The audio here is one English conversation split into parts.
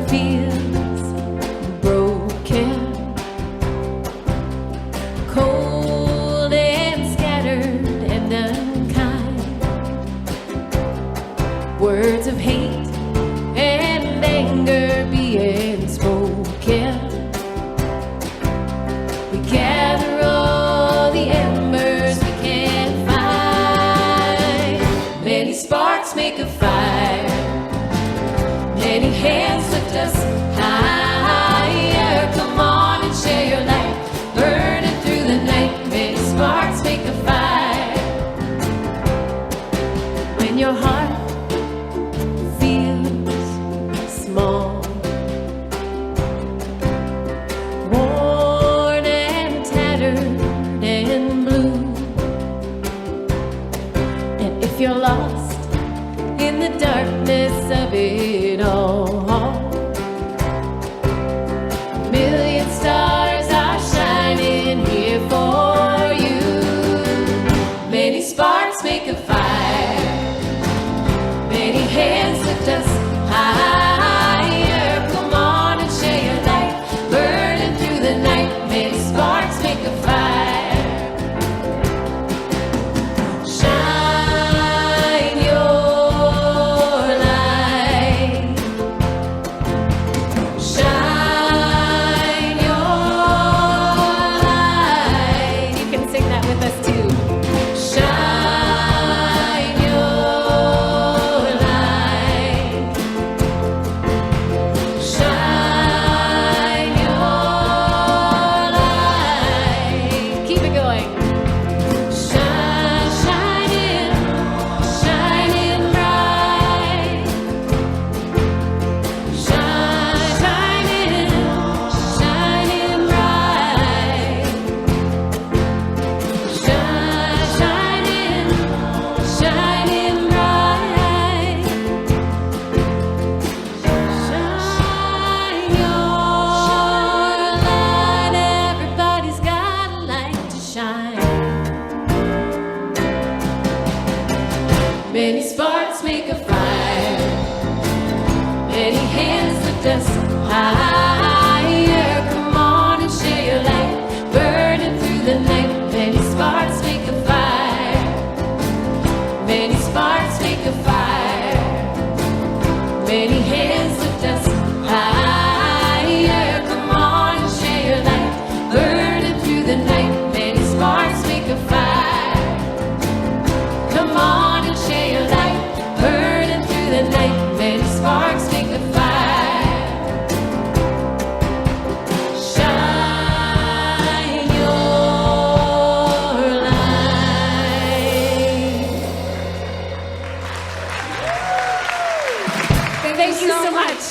feels broken, cold and scattered and unkind. Words of hate and anger being spoken. We gather all the embers we can find. Many sparks make a fire. Many hands lift us higher. Come on and share your light, burning through the night. Many sparks make a fire. When your heart feels small, worn and tattered and blue, and if you're lost in the darkness of it all, a million stars are shining here for you. Many sparks make a fire. Many hands lift us higher. Come on and share your light, burning through the night. Many sparks make a fire. Shine your light. Shine your light. You can sing that with us too. Shine your light. Shine your light. Keep it going. Shine, shining, shining bright. Shine, shining, shining bright. Shine, shining, shining bright. Shine your light. Everybody's got a light to shine. Many sparks make a fire. Many hands lift us higher. Come on and share your light, burning through the night. Many sparks make a fire. Many sparks make a fire. Many hands lift us higher. Come on and share your light, burning through the night. Many sparks make a fire. Come on and share your light, burning through the night. Many sparks make a fire. Shine your light. Thank you so much.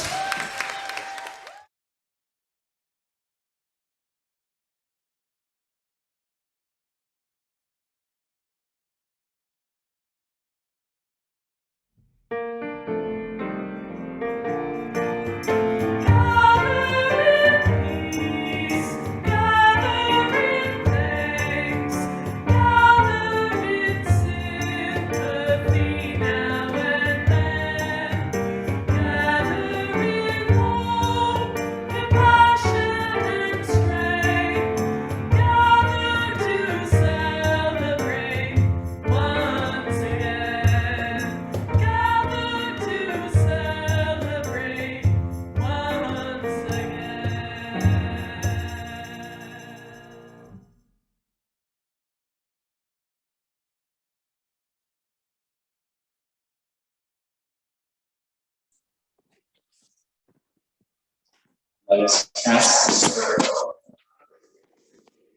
Let us cast the circle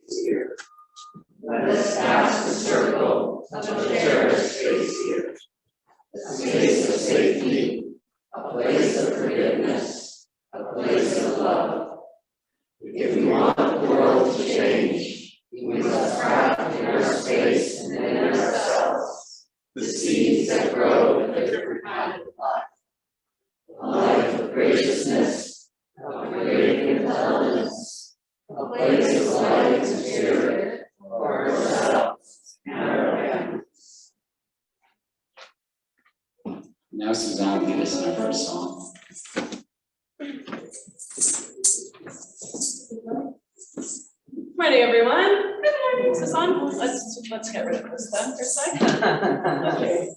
here. Let us cast the circle of a cherished space here. A space of safety, a place of forgiveness, a place of love. If we want the world to change, we must craft in our space and in ourselves the seeds that grow in a different kind of life. A life of graciousness, of creative intelligence, a place of light and spirit for ourselves and our families. Now Suzanne will lead us in our first song. Okay, everyone. Good morning. Is this on? Let's get rid of this then for a second. Okay.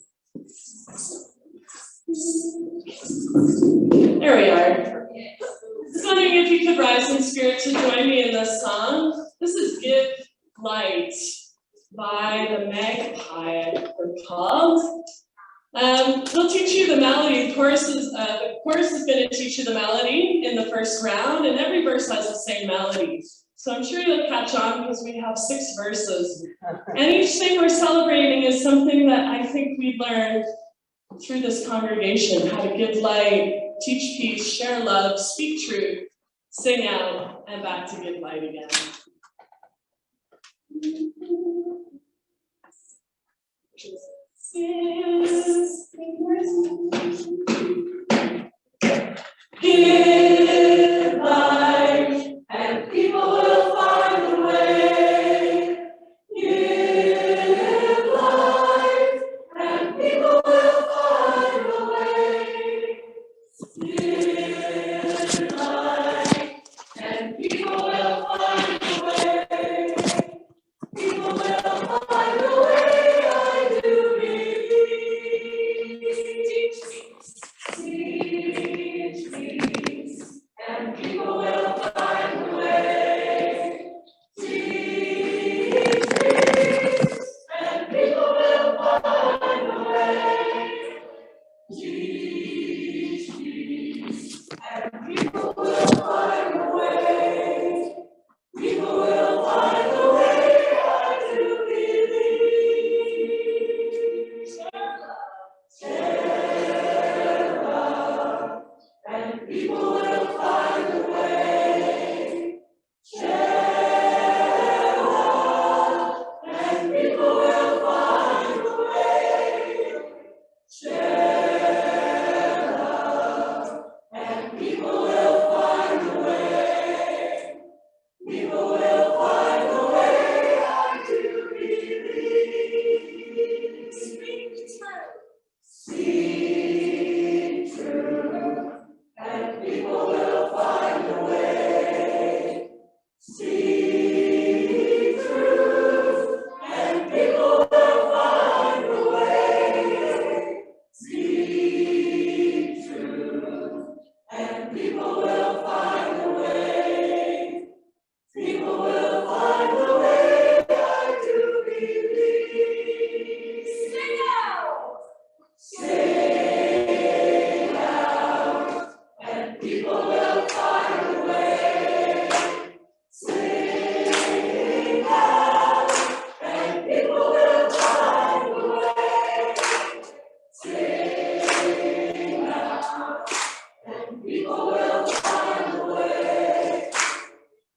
There we are. Just wondering if you could rise in spirit to join me in this song. This is Give Light by the Magpie, they're called. We'll teach you the melody. The chorus is going to teach you the melody in the first round, and every verse has the same melody. So I'm sure you'll catch on because we have 6 verses. And each thing we're celebrating is something that I think we learned through this congregation: how to give light, teach peace, share love, speak truth, sing out, and back to give light again. Give light, and people will find a way. Give light, and people will find a way. Give light, and people will find a way. People will find a way, I do believe. Teach peace, and people will find a way. Teach peace, and people will find a way. Teach peace, and people will find a way. People will find a way, I do believe. Share love, and people will find a way. Share love, and people will find a way. Share love, and people will find a way. People will find a way, I do believe. Speak truth. Speak truth, and people will find a way. Speak truth, and people will find a way. Speak truth, and people will find a way. People will find a way, I do believe. Sing out! Sing out, and people will find a way. Sing out, and people will find a way. Sing out, and people will find a way.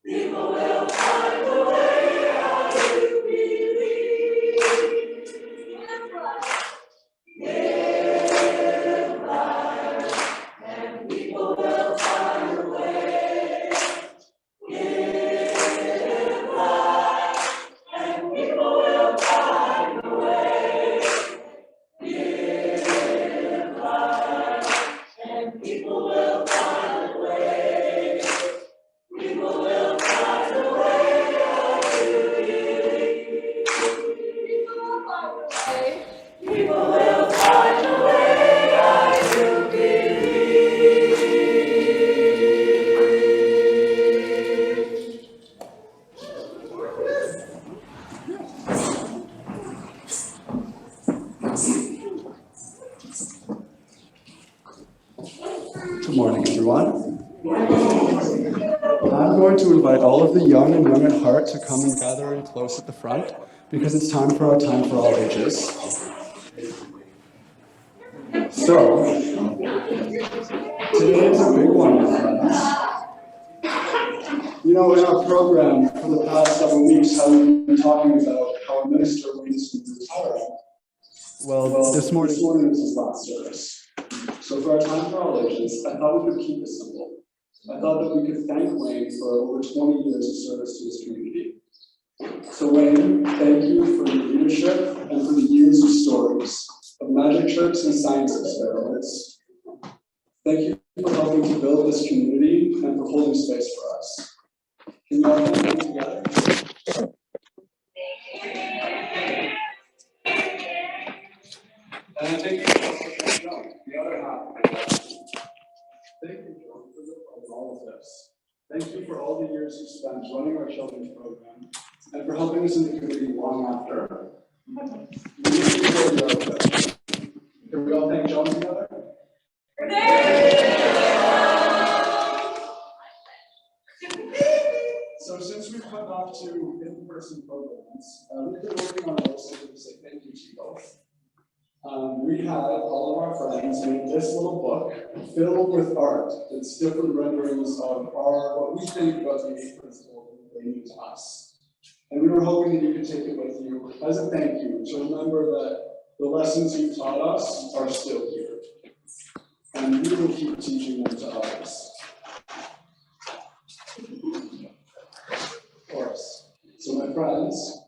People will find a way, I do believe. Give light, and people will find a way. Give light, and people will find a way. Give light, and people will find a way. People will find a way, I do believe. People will find a way, I do believe. Good morning, everyone. I'm going to invite all of the young and young at heart to come and gather in close at the front because it's time for our Time for All Ages. So, today is a big one, my friends. You know, in our program for the past several weeks, how we've been talking about how a minister leads to retiring. Well, this morning was his last service. So for our Time for All Ages, I thought we could keep it simple. I thought that we could thank Wayne for over 20 years of service to his community. So Wayne, thank you for your leadership and for the years of stories, of magic tricks and science experiments. Thank you for helping to build this community and for holding space for us. Can you all come together? And I think the other half. Thank you, John, for all of this. Thank you for all the years you spent running our children's program and for helping us in the community long after. We really enjoyed your outfit. Can we all thank John together? So since we've come back to in-person programs, we've been working on those to say thank you to you both. We had all of our friends make this little book filled with art. It's different renderings of what we think about the 8 principles that they mean to us. And we were hoping that you could take it with you as a thank you to remember that the lessons you taught us are still here. And we will keep teaching them to others. Of course. So my friends,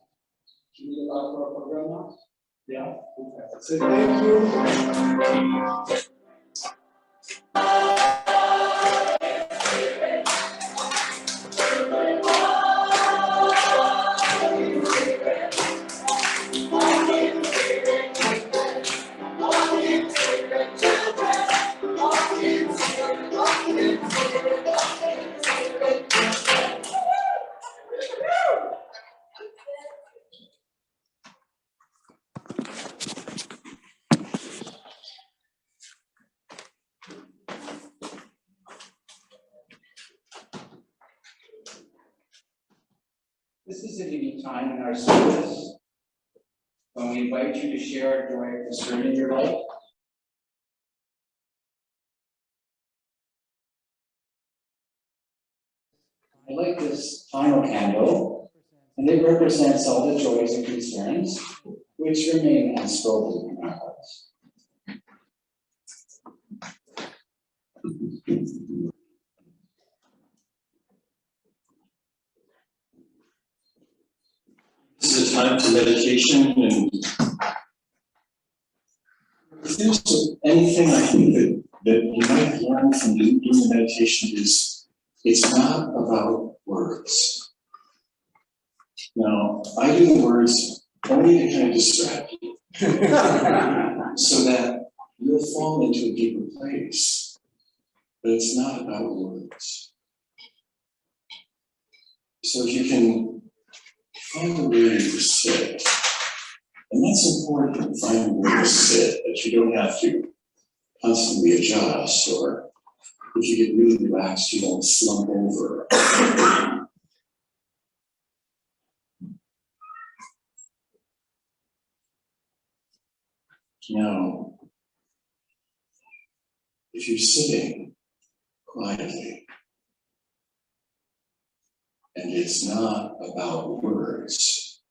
can we get back to our program now? Yeah, okay. Say thank you. This is a unique time in our service when we invite you to share a joy of concern in your life. I like this final candle, and it represents all the joys and concerns which remain unspoken in our hearts. This is a time for meditation, and if there's anything I think that you might learn from doing meditation is it's not about words. Now, I do the words only to kind of distract you so that you'll fall into a deeper place, but it's not about words. So if you can find a way to sit, and that's important, find a way to sit that you don't have to constantly adjust, or if you get really relaxed, you don't slump over. Now, if you're sitting quietly, and it's not about words,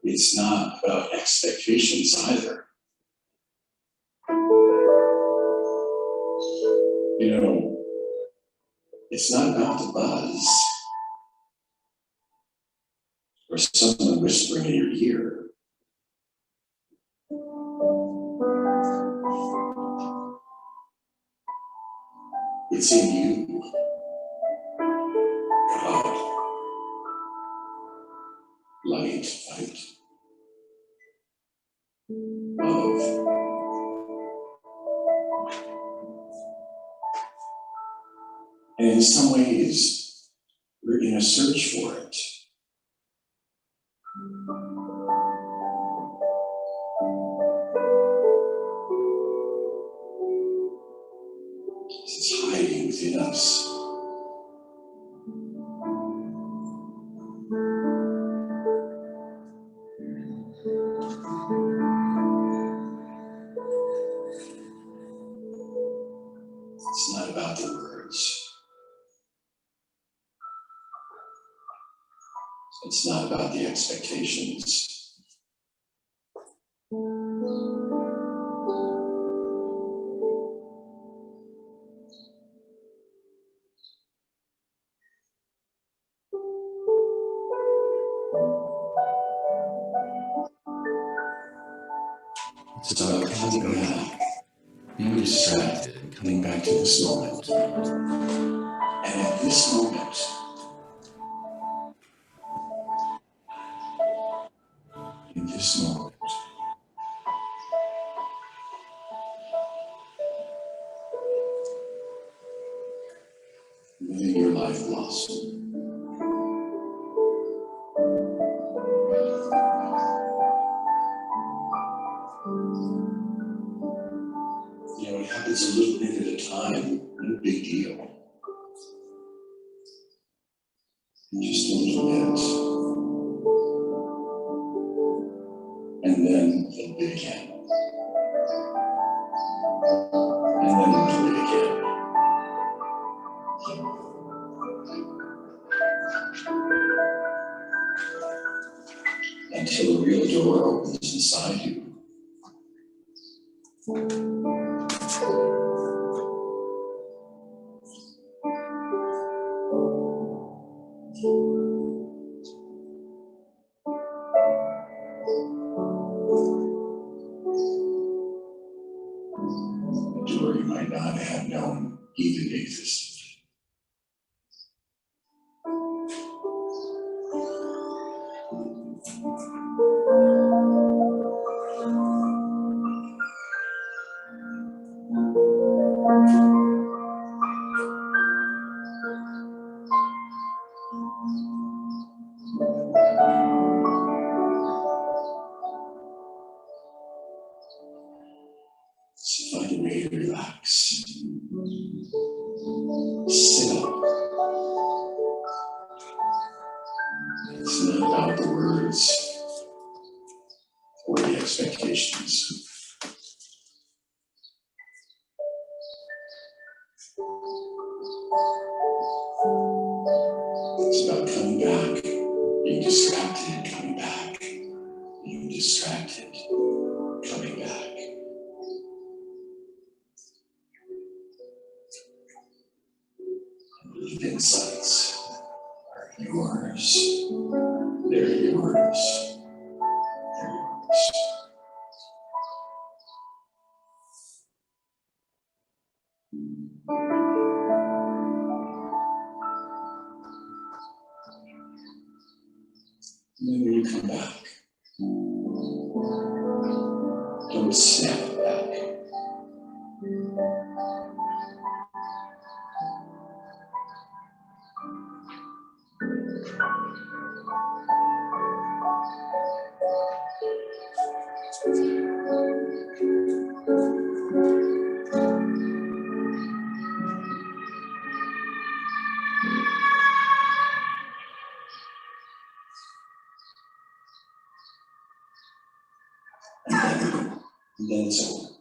it's not about expectations either. You know, it's not about the buzz or someone whispering in your ear. It's in you. Light, love. And in some ways, we're in a search for it. It's hiding within us. It's not about the words. It's not about the expectations. It's about coming back being distracted and coming back to this moment. And at this moment, in this moment, living your life blossom. You know, it happens a little bit at a time, no big deal. Just a little bit. And then a little bit again. And then a little bit again. Until a real door opens inside you. A door you might not have known even existed. So find a way to relax. Sit up. It's not about the words or the expectations. It's about coming back, being distracted, coming back, being distracted, coming back. These insights are yours. They're yours. They're yours. And then when you come back, don't snap back. And then it's over.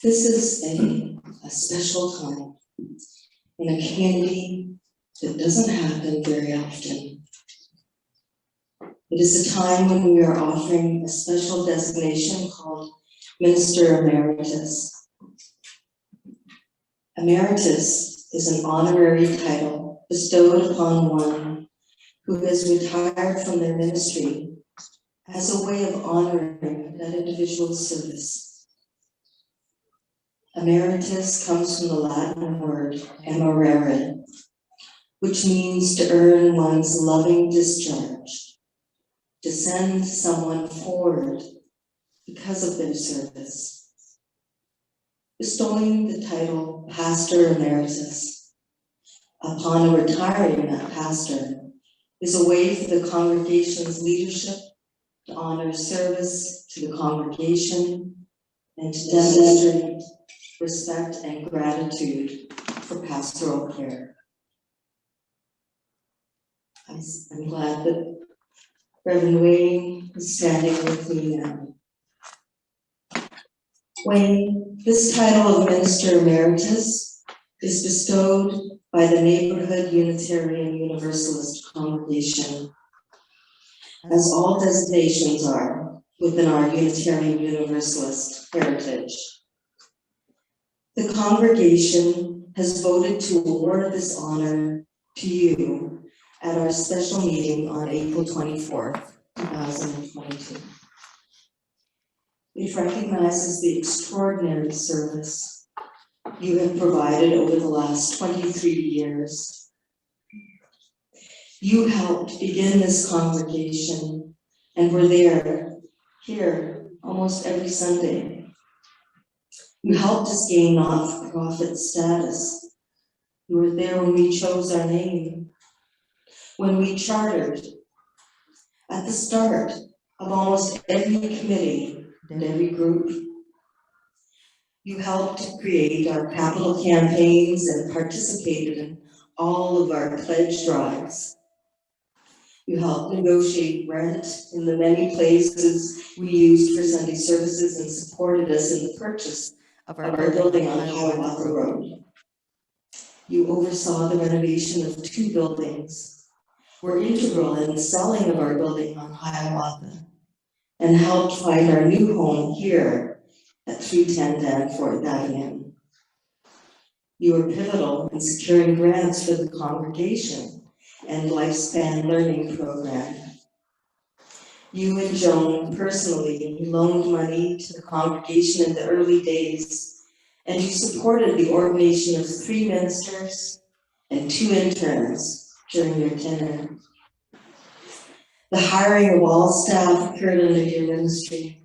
This is a special time in a community that doesn't happen very often. It is a time when we are offering a special designation called Minister Emeritus. Emeritus is an honorary title bestowed upon one who has retired from their ministry as a way of honoring that individual's service. Emeritus comes from the Latin word emerere, which means to earn one's loving discharge, to send someone forward because of their service. Bestowing the title Pastor Emeritus upon a retiring pastor is a way for the congregation's leadership to honor service to the congregation and to demonstrate respect and gratitude for pastoral care. I'm glad that Reverend Wayne is standing with me now. Wayne, this title of Minister Emeritus is bestowed by the Neighbourhood Unitarian Universalist congregation, as all designations are within our Unitarian Universalist heritage. The congregation has voted to award this honor to you at our special meeting on April 24th, 2022. It recognizes the extraordinary service you have provided over the last 23 years. You helped begin this congregation and were here almost every Sunday. You helped us gain not-for-profit status. You were there when we chose our name, when we chartered, at the start of almost every committee and every group. You helped create our capital campaigns and participated in all of our pledge drives. You helped negotiate rent in the many places we used for Sunday services and supported us in the purchase of our building on Hiawatha Road. You oversaw the renovation of 2 buildings, were integral in the selling of our building on Hiawatha, and helped find our new home here at 310 Danforth Avenue. You were pivotal in securing grants for the congregation and lifespan learning program. You and Joan personally loaned money to the congregation in the early days, and you supported the ordination of 3 ministers and 2 interns during your tenure. The hiring of all staff occurred under your ministry.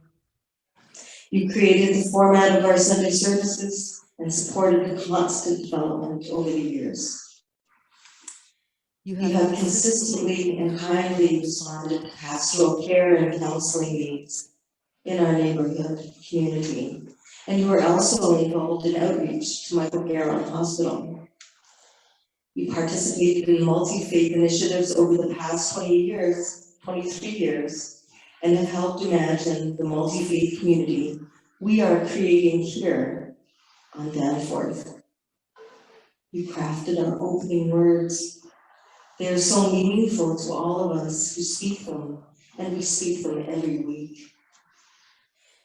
You created the format of our Sunday services and supported the constant development over the years. You have consistently and kindly responded to pastoral care and counseling needs in our neighborhood community. And you were also involved in outreach to Michael Garron Hospital. You participated in multi-faith initiatives over the past 23 years, and have helped imagine the multi-faith community we are creating here on Danforth. You crafted our opening words. They are so meaningful to all of us who speak them, and we speak them every week.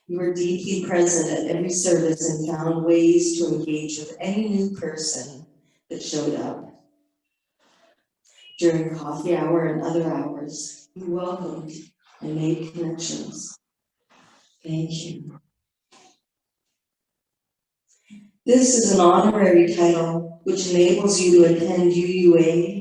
You were deeply present at every service and found ways to engage with any new person that showed up. During coffee hour and other hours, you welcomed and made connections. Thank you. This is an honorary title which enables you to attend UUA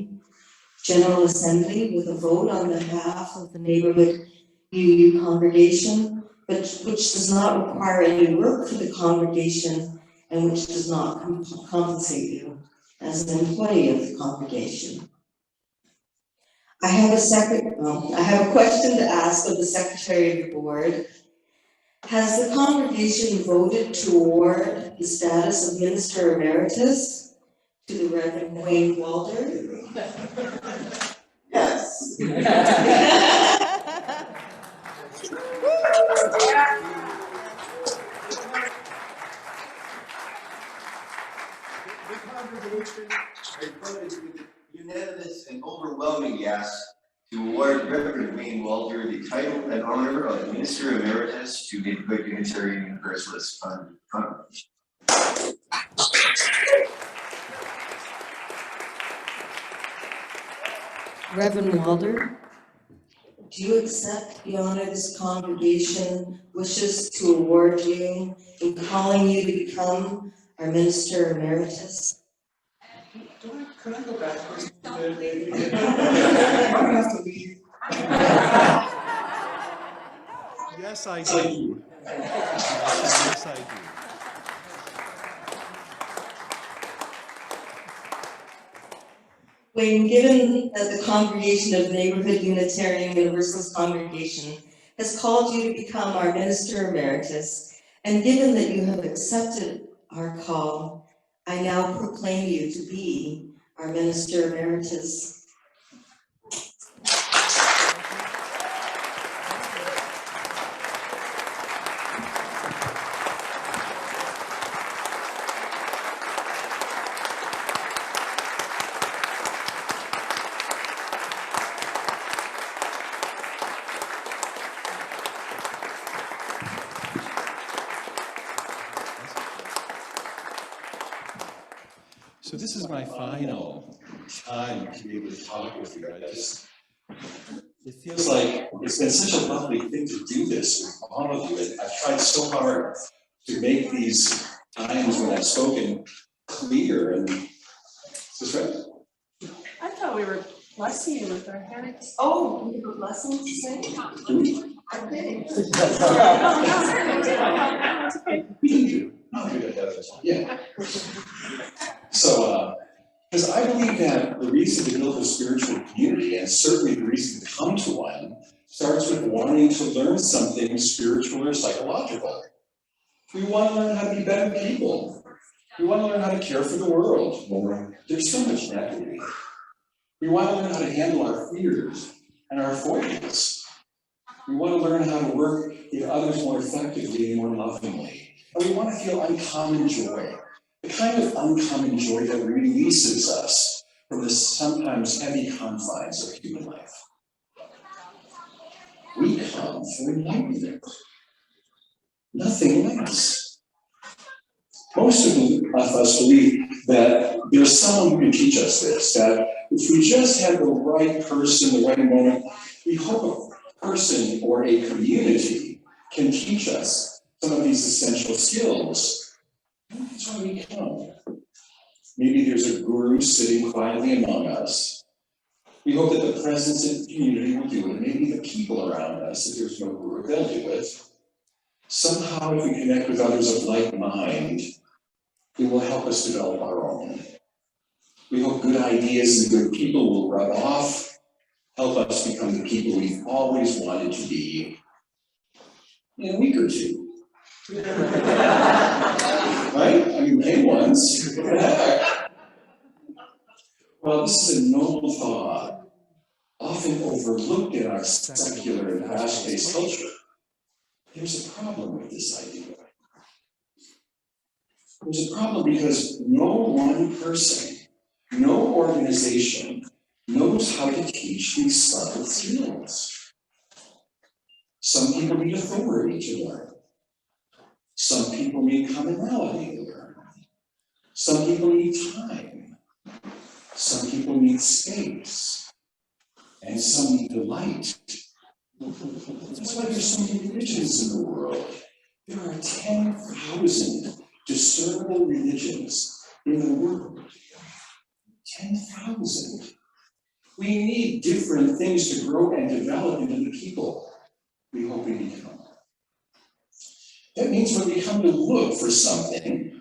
General Assembly with a vote on behalf of the Neighbourhood UU congregation, but which does not require any work for the congregation and which does not compensate you as an employee of the congregation. I have a question to ask of the Secretary of the Board. Has the congregation voted to award the status of Minister Emeritus to the Reverend Wayne Walter? Yes. The congregation voted with unanimous and overwhelming yes to award Reverend Wayne Walter the title and honor of Minister Emeritus to Neighbourhood Unitarian Universalist Congregation. Reverend Walter, do you accept the honor this congregation wishes to award you in calling you to become our Minister Emeritus? Could I go backwards? I'm gonna have to leave. Yes, I do. Yes, I do. Wayne, given that the congregation of Neighbourhood Unitarian Universalist Congregation has called you to become our Minister Emeritus, and given that you have accepted our call, I now proclaim you to be our Minister Emeritus. So this is my final time to be able to talk with you. It feels like it's been such a lovely thing to do this with all of you. And I've tried so hard to make these times when I've spoken clear. And is this right? I thought we were blessing you with our hands. Oh, we have a blessing to say? Okay. Yeah. So, because I believe that the reason to build a spiritual community, and certainly the reason to come to one, starts with wanting to learn something spiritual or psychological. We want to learn how to be better people. We want to learn how to care for the world. There's so much inequity. We want to learn how to handle our fears and our foibles. We want to learn how to work with others more effectively and more lovingly. And we want to feel uncommon joy, the kind of uncommon joy that releases us from the sometimes heavy confines of human life. We come for enlightenment, nothing less. Most of us believe that there's someone who can teach us this, that if we just have the right person, the right moment, we hope a person or a community can teach us some of these essential skills. That's why we come. Maybe there's a guru sitting quietly among us. We hope that the presence of the community will do it. Maybe the people around us, if there's no guru, they'll do it. Somehow, if we connect with others of like mind, it will help us develop our own. We hope good ideas and good people will rub off, help us become the people we've always wanted to be in a week or two. Right? I mean, hey ones. What the heck? Well, this is a noble thought, often overlooked in our secular and fast-paced culture. There's a problem with this idea. There's a problem because no one person, no organization knows how to teach these subtle skills. Some people need authority to learn. Some people need commonality to learn. Some people need time. Some people need space. And some need delight. That's why there's so many religions in the world. There are 10,000 discernible religions in the world. 10,000. We need different things to grow and develop into the people we hope we become. That means when we come to look for something,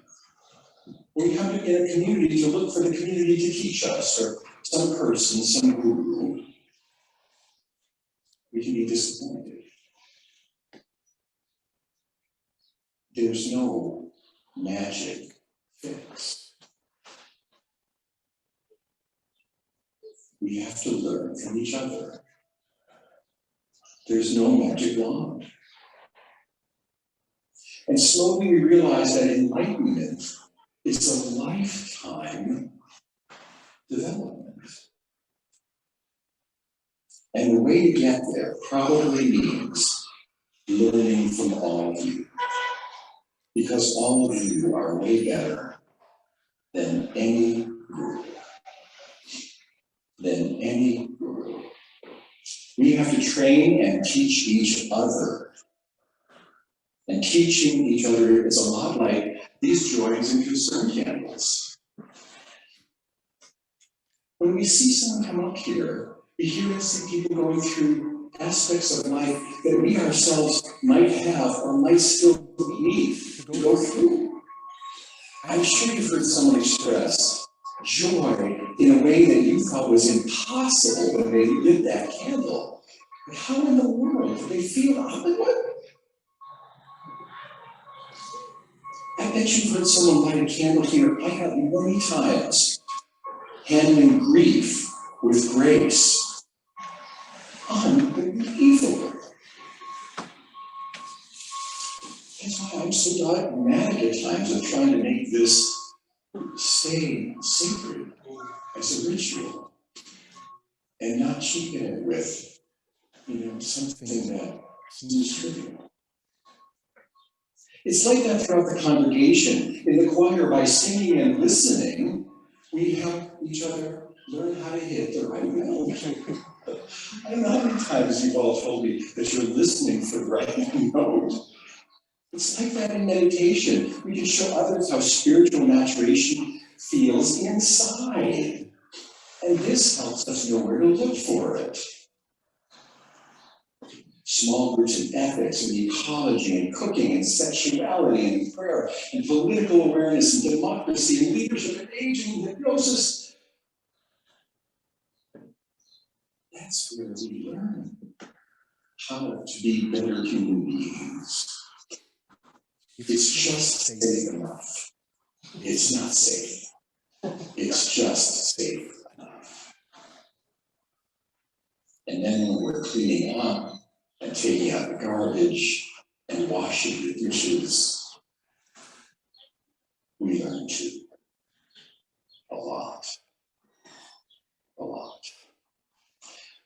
when we come to in a community to look for the community to teach us, or some person, some guru, we can be disappointed. There's no magic fix. We have to learn from each other. There's no magic wand. And slowly we realize that enlightenment is a lifetime development. And the way to get there probably means learning from all of you. Because all of you are way better than any guru. We have to train and teach each other. And teaching each other is a lot like these joys and concern candles. When we see someone come up here, we hear and see people going through aspects of life that we ourselves might have or might still need to go through. I'm sure you've heard someone express joy in a way that you thought was impossible when they lit that candle. But how in the world do they feel? I bet you've heard someone light a candle here. I have many times. Handling grief with grace. Unbelievable. That's why I'm so dogmatic at times of trying to make this stay sacred as a ritual and not cheapen it with, something that seems trivial. It's like that throughout the congregation, in the choir, by singing and listening, We help each other learn how to hit the right note. I don't know how many times you've all told me that you're listening for the right note. It's like that in meditation. We can show others how spiritual maturation feels inside. And this helps us know where to look for it. Small groups in ethics and ecology and cooking and sexuality and prayer and political awareness and democracy and leadership and aging and hypnosis. That's where we learn how to be better human beings. It's just safe enough. It's not safe. It's just safe enough. And then when we're cleaning up and taking out the garbage and washing the dishes, we learn too. A lot. A lot.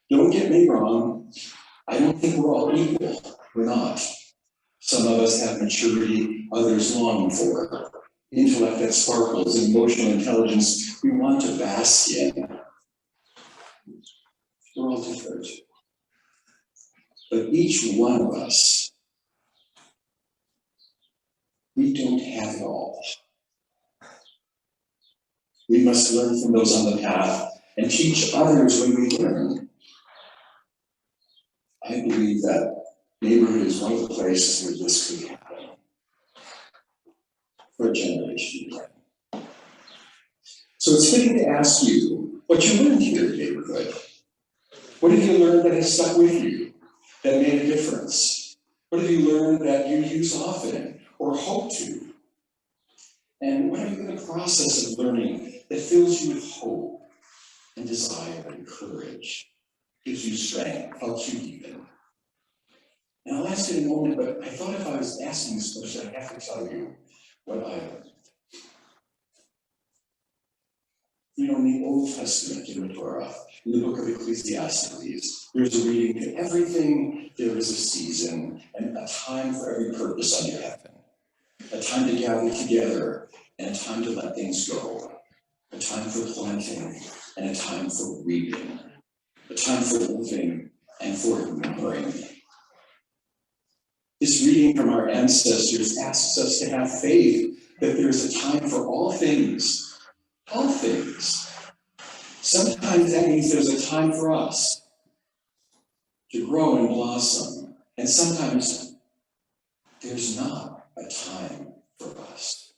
Don't get me wrong. I don't think we're all equal. We're not. Some of us have maturity others long for, intellect that sparkles, emotional intelligence we want to bask in. We're all different. But each one of us, we don't have it all. We must learn from those on the path and teach others when we learn. I believe that Neighbourhood is one of the places where this could happen for a generation to come. So it's fitting to ask you what you learned here at Neighbourhood. What have you learned that has stuck with you, that made a difference? What have you learned that you use often or hope to? And what are you in the process of learning that fills you with hope and desire and courage, gives you strength, helps you deepen? And I'll ask you in a moment, but I thought if I was asking this question, I have to tell you what I learned. You know, in the Old Testament, in the Torah, in the book of Ecclesiastes, there's a reading that everything there is a season and a time for every purpose under heaven. A time to gather together and a time to let things go. A time for planting and a time for reaping. A time for living and for remembering. This reading from our ancestors asks us to have faith that there's a time for all things. All things. Sometimes that means there's a time for us to grow and blossom. And sometimes there's not a time for us.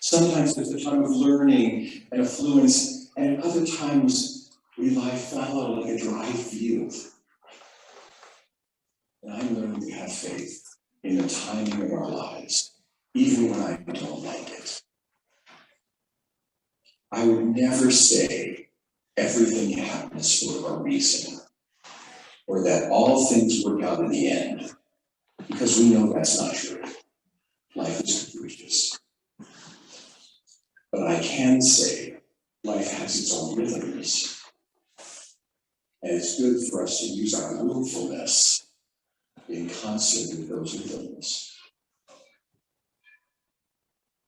Sometimes there's a time of learning and affluence, and at other times we lie fallow like a dry field. And I'm learning to have faith in the timing of our lives, even when I don't like it. I would never say everything happens for a reason, or that all things work out in the end, because we know that's not true. Life is capricious. But I can say life has its own rhythms, and it's good for us to use our willfulness in concert with those rhythms.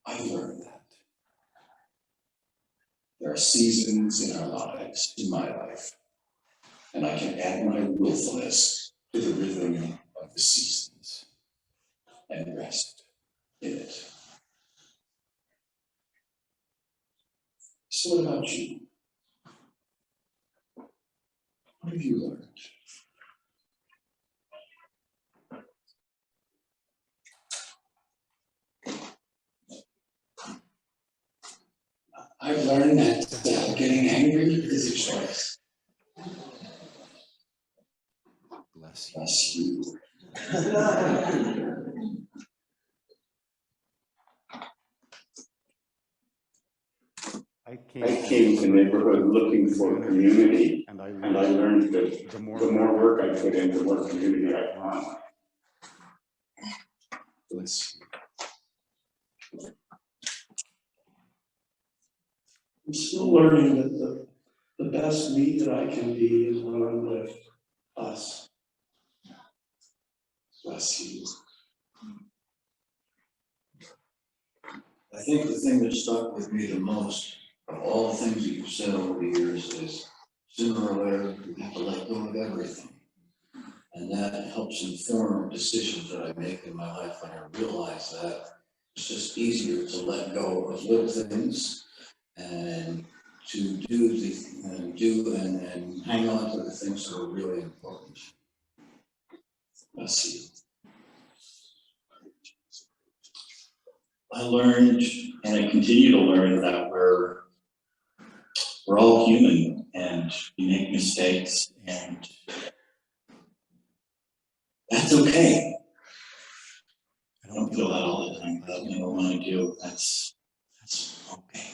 I learned that. There are seasons in our lives, in my life, and I can add my willfulness to the rhythm of the seasons and rest in it. So what about you? What have you learned? I've learned that getting angry is a choice. Bless you. I came to Neighbourhood looking for community, and I learned that the more work I put in, the more community I found. Bless you. I'm still learning that the best me that I can be is when I'm with us. Bless you. I think the thing that stuck with me the most of all the things that you've said over the years is sooner or later, you have to let go of everything. And that helps inform decisions that I make in my life when I realize that it's just easier to let go of little things and to do and hang on to the things that are really important. Bless you. I learned, and I continue to learn, that we're all human and we make mistakes, and that's okay. I don't feel that all the time, but you know, when I do, that's okay.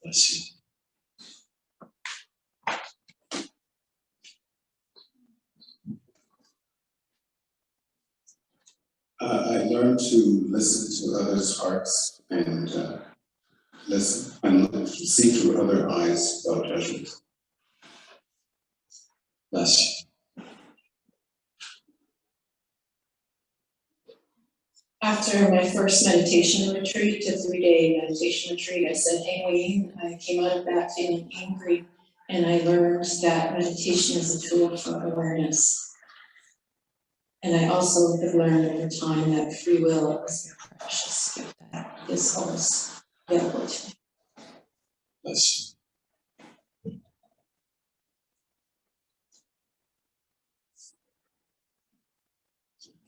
Bless you. I learned to listen to others' hearts and listen and see through other eyes without judgment. Bless you. After my first meditation retreat, a 3-day meditation retreat, I said, hey, Wayne, I came out of that feeling angry, and I learned that meditation is a tool for awareness. And I also have learned over time that free will is a precious gift that is always available to me. Bless you.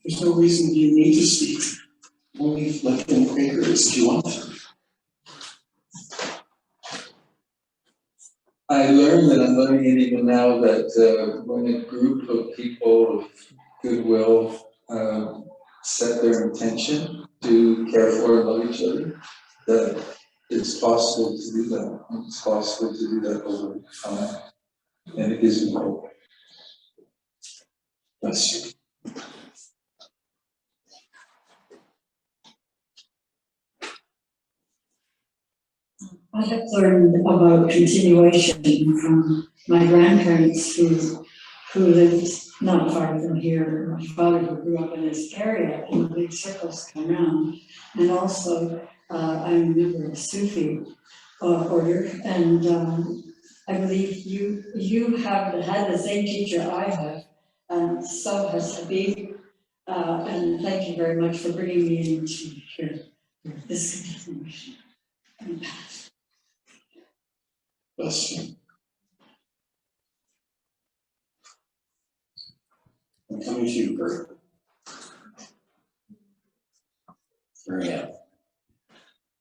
There's no reason you need to speak. Only let them quakers if you want to. I learned, and I'm learning it even now, that when a group of people of goodwill set their intention to care for and love each other, that it's possible to do that. It's possible to do that over time, and it gives me hope. Bless you. I have learned about continuation from my grandparents who lived not far from here. My father, who grew up in this area, in the big circles come around. And also, I'm a member of Sufi order, and I believe you have had the same teacher I have, and so has Habib. And thank you very much for bringing me into here, this continuation and path. Bless you. I'm coming to you, Bert. Yeah.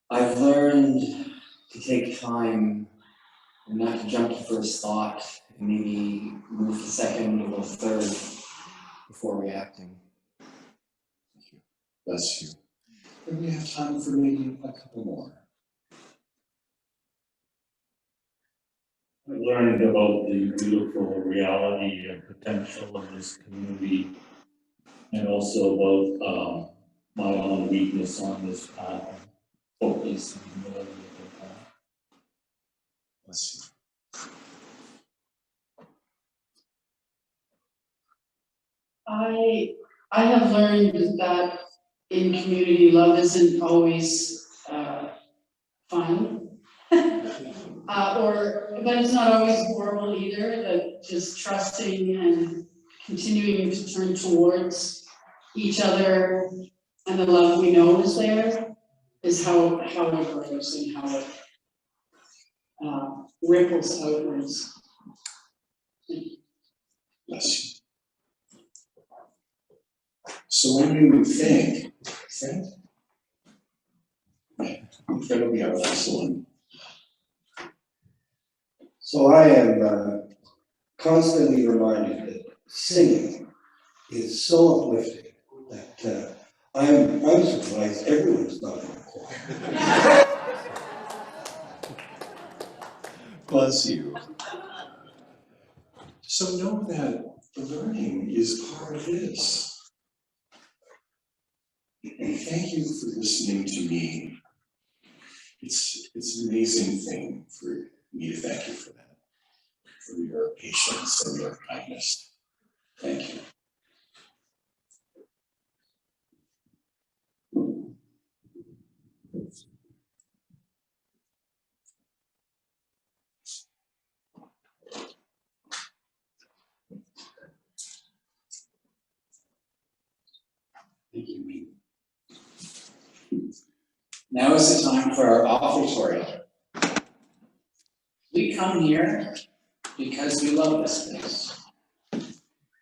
I've learned to take time and not to jump to first thought, and maybe move to second or third before reacting. Bless you. And we have time for maybe a couple more. I learned about the beautiful reality and potential of this community, and also about my own weakness on this path and focus and humility of the path. Bless you. I have learned that in community, love isn't always fun. But it's not always horrible either, that just trusting and continuing to turn towards each other and the love we know is there is how it grows and how it ripples outwards. Bless you. So when you think, that'll be our last one. So I am constantly reminded that singing is so uplifting that I'm surprised everyone's not in the choir. Bless you. So know that the learning is part of this. And thank you for listening to me. It's an amazing thing for me to thank you for that, for your patience and your kindness. Thank you. Now is the time for our offertory. We come here because we love this place.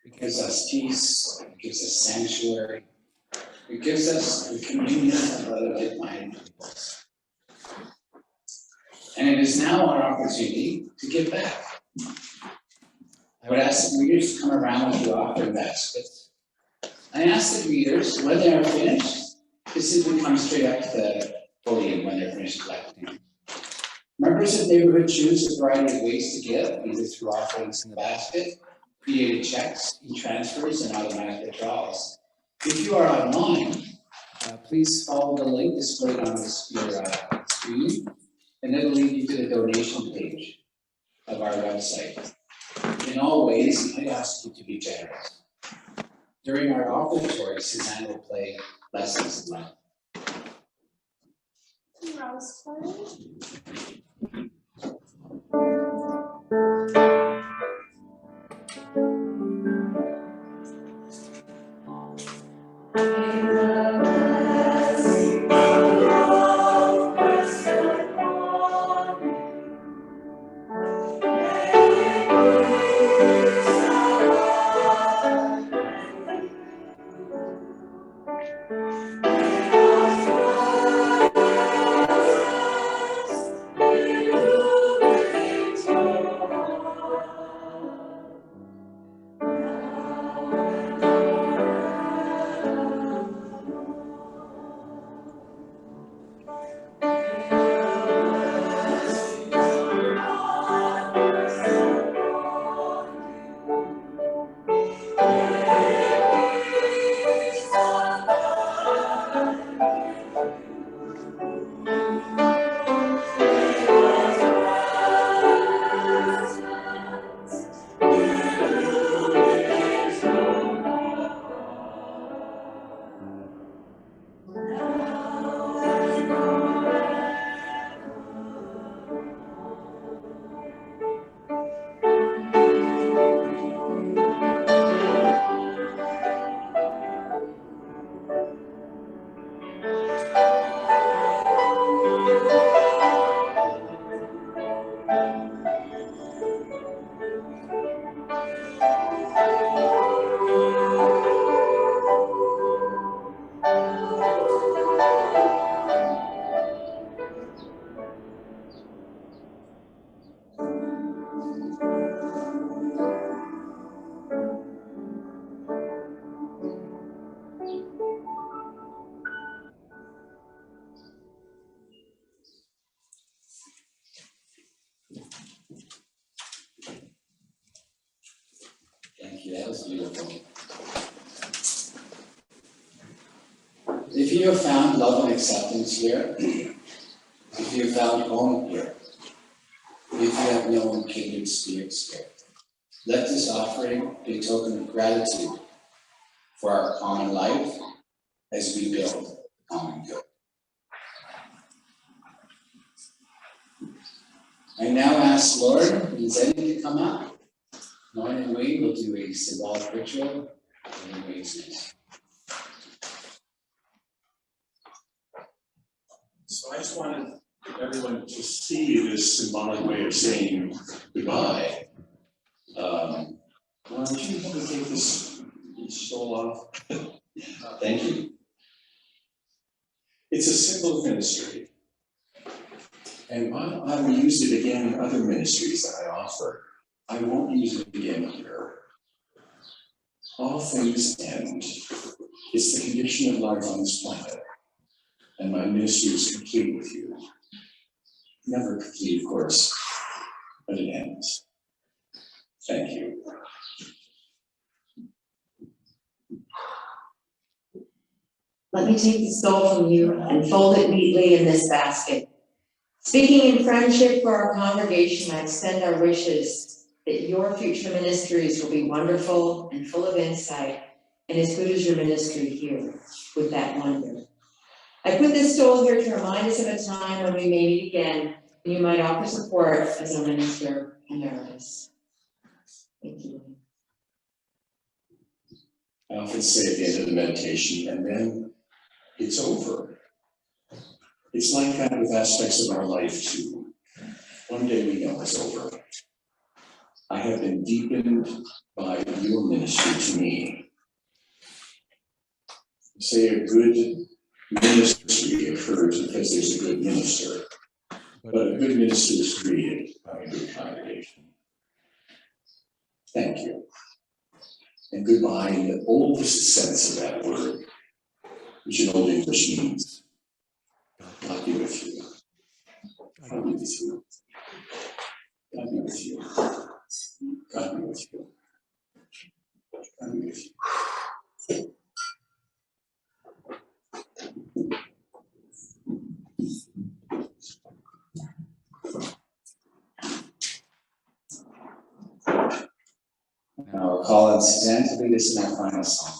It gives us peace, it gives us sanctuary, it gives us the communion of other like-minded peoples. And it is now our opportunity to give back. I would ask the greeters to come around with your offering baskets. I ask the greeters, when they are finished, to simply come straight up to the podium when they're finished collecting. Members of Neighbourhood choose a variety of ways to give, either through offerings in the basket, created checks, e-transfers, and automatic withdrawals. If you are online, please follow the link displayed on your screen, and it'll lead you to the donation page of our website. In all ways, I ask you to be generous. During our offertory, Suzanne will play lessons of love. Thank you, that was beautiful. If you have found love and acceptance here, if you have found home here, if you have known kindred spirits here, let this offering be a token of gratitude for our common life as we build common good. I now ask Lord Renzetti to come up. Lauren and Wayne will do a symbolic ritual in Wayne's. So I just wanted everyone to see this symbolic way of saying goodbye. Why don't you help me take this stole off? Thank you. It's a symbol of ministry. And while I will use it again in other ministries that I offer, I won't use it again here. All things end. It's the condition of life on this planet. And my ministry is complete with you. Never complete, of course, but it ends. Thank you. Let me take the stole from you and fold it neatly in this basket. Speaking in friendship for our congregation, I extend our wishes that your future ministries will be wonderful and full of insight and as good as your ministry here with that wonder. I put this stole here to remind us of a time when we may meet again and you might offer support as a minister emeritus. Thank you. I often say at the end of the meditation, and then it's over. It's like that with aspects of our life too. One day we know it's over. I have been deepened by your ministry to me. Say a good ministry occurs because there's a good minister, but a good minister is created by a good congregation. Thank you. And goodbye in the oldest sense of that word, which in Old English means God be with you. God be with you. God be with you. God be with you. God be with you. Now we'll call on Suzanne to lead us in our final song.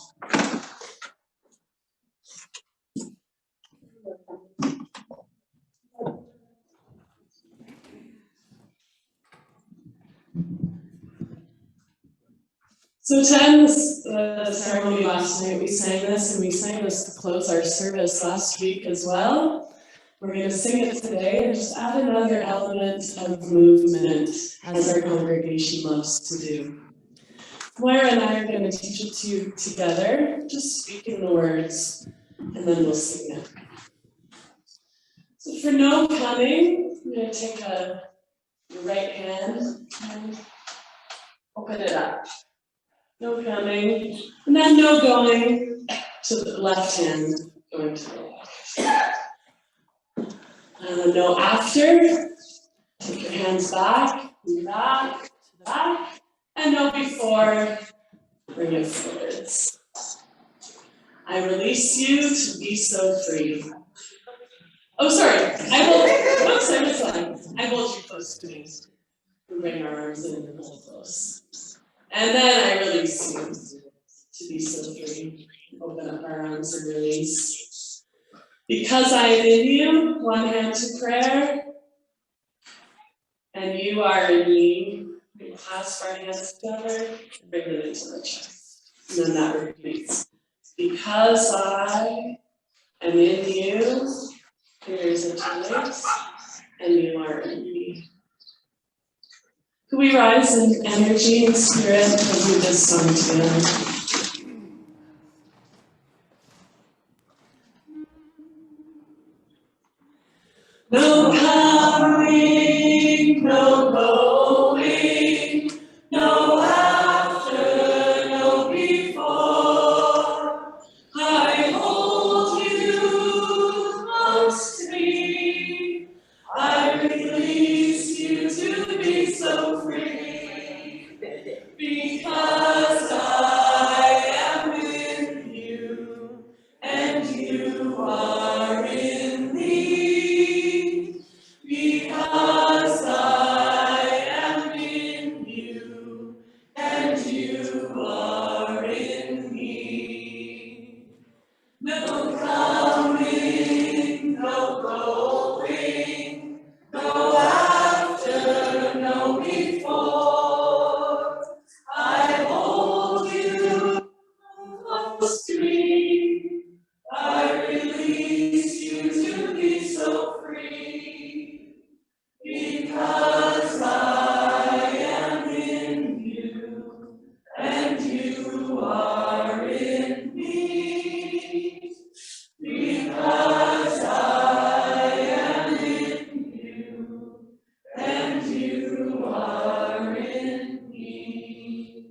So to end the ceremony last night, we sang this, and we sang this to close our service last week as well. We're going to sing it today and just add another element of movement, as our congregation loves to do. Moira and I are going to teach it to you together, just speaking the words, and then we'll sing it. So for no coming, I'm going to take your right hand and open it up. No coming, and then no going to the left hand, going to the left. No after, take your hands back, back, back, and no before, bring it forwards. I release you to be so free. Oh, sorry, I hold you close to me. We bring our arms in and hold close. And then I release you to be so free. Open up our arms and release. Because I am in you, one hand to prayer, and you are in me. We clasp our hands together and bring them into the chest. And then that repeats. Because I am in you, fingers into legs, and you are in me. Could we rise in energy and spirit as we just sung together? No coming, no going, no after, no before. I hold you close to me. I release you to be so free. Because I am with you, and you are in me. Because I am in you, and you are in me. No coming, no going, no after, no before. I hold you close to me. I release you to be so free. Because I am in you, and you are in me. Because I am in you, and you are in me.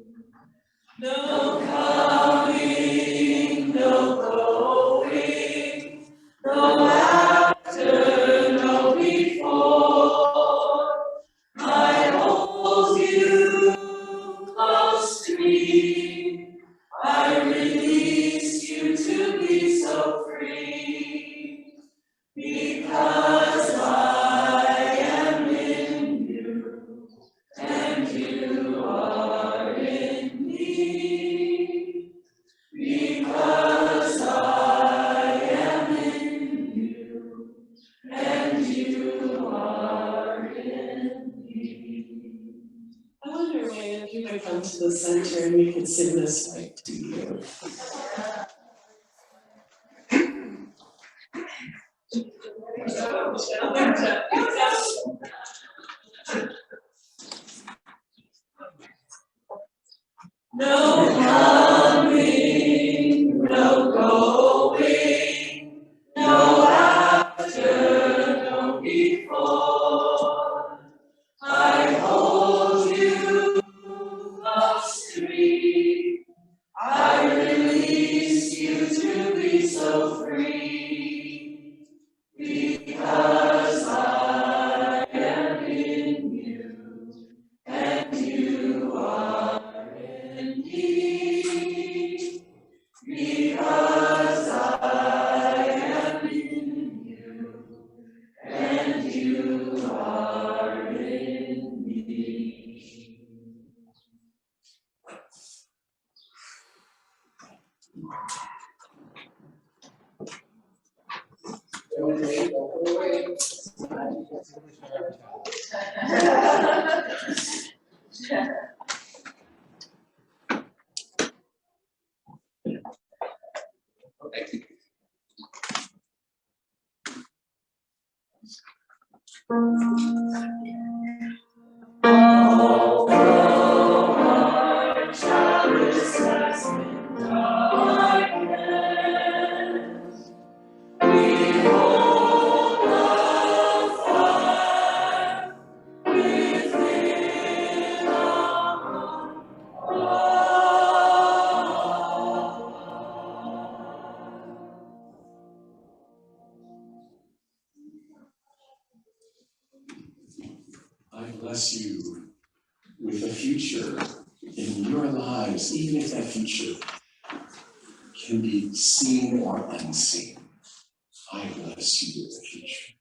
No coming, no going, no after, no before. I hold you close to me. I release you to be so free. Because I am in you, and you are in me. Because I am in you, and you are in me. I wonder, Wayne, if you could come to the center and we could sing this right to you. No coming, no going, no after, no before. I hold you close to me. I release you to be so free. Because I am in you, and you are in me. Because I am in you, and you are in me. Although our chalice has been darkened, we hold the fire within our I bless you with a future in your lives, even if that future can be seen or unseen. I bless you with a future.